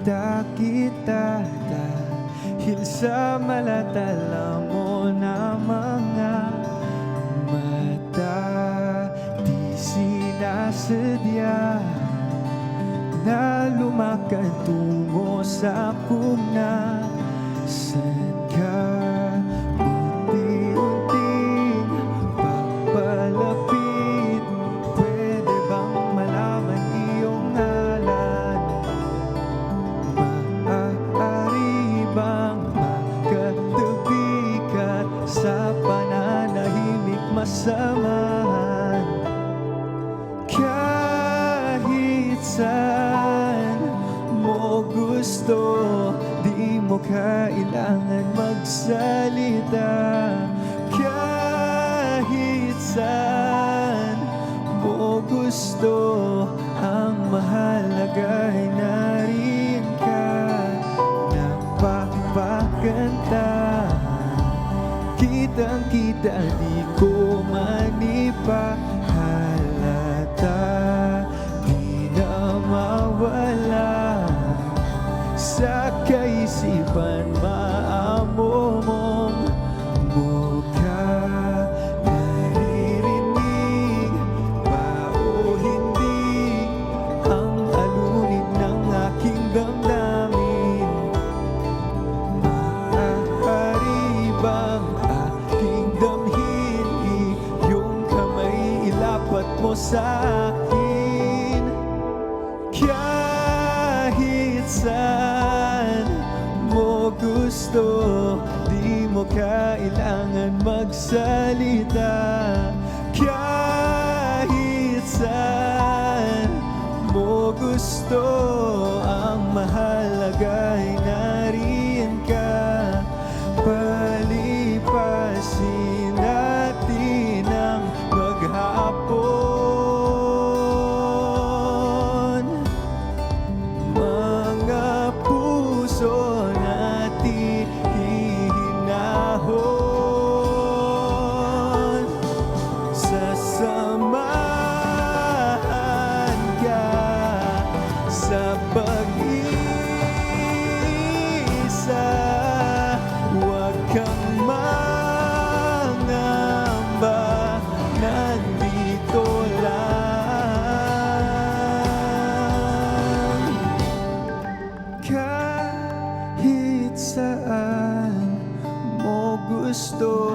makita kita dahil sa malatala mo na mga mata. Di sinasadya na lumakad tungo sa kung nasan ka. Unti-unting papalapit, pwede bang malaman iyong ngalan? Maaari bang makatabi ka't sa pananahimik masamahan? Kahit saan mo gusto, di mo kailangan magsalita. Kahit saan mo gusto, ang mahalaga'y nariyan ka. Napapaganda, kitang-kita, di ko manipahalata. Di na mawala sa kaisipan, maamo mong mukha. Naririnig ba o hindi ang alunit ng aking damdamin? Maaari bang aking damhin iyong kamay, ilapat mo sa akin? Kahit saan mo gusto, di mo kailangan magsalita. Kahit saan mo gusto, ang mahalaga'y nariyan ka. Palipasin natin ang maghapon, mga puso natin hihinahon. Sasamahan ka sa pag-iisa, huwag kang mangamba, nandito lang. Kahit saan mo gusto,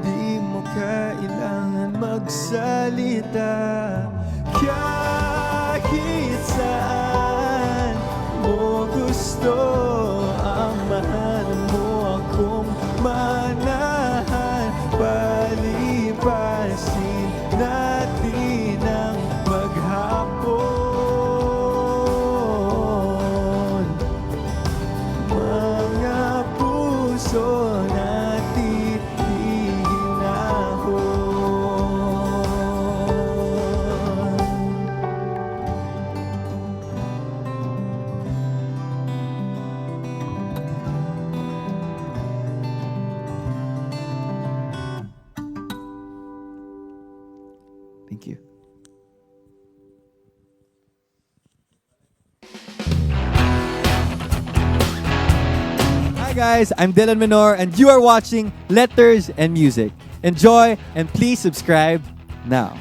di mo kailangan magsalita. Kahit saan mo gusto, ang mahal mo akong manahan. Palipasin natin ang maghapon, mga puso natin hihinahon. Thank you. Hi guys, I'm Dylan Menor and you are watching Letters and Music. Enjoy and please subscribe now.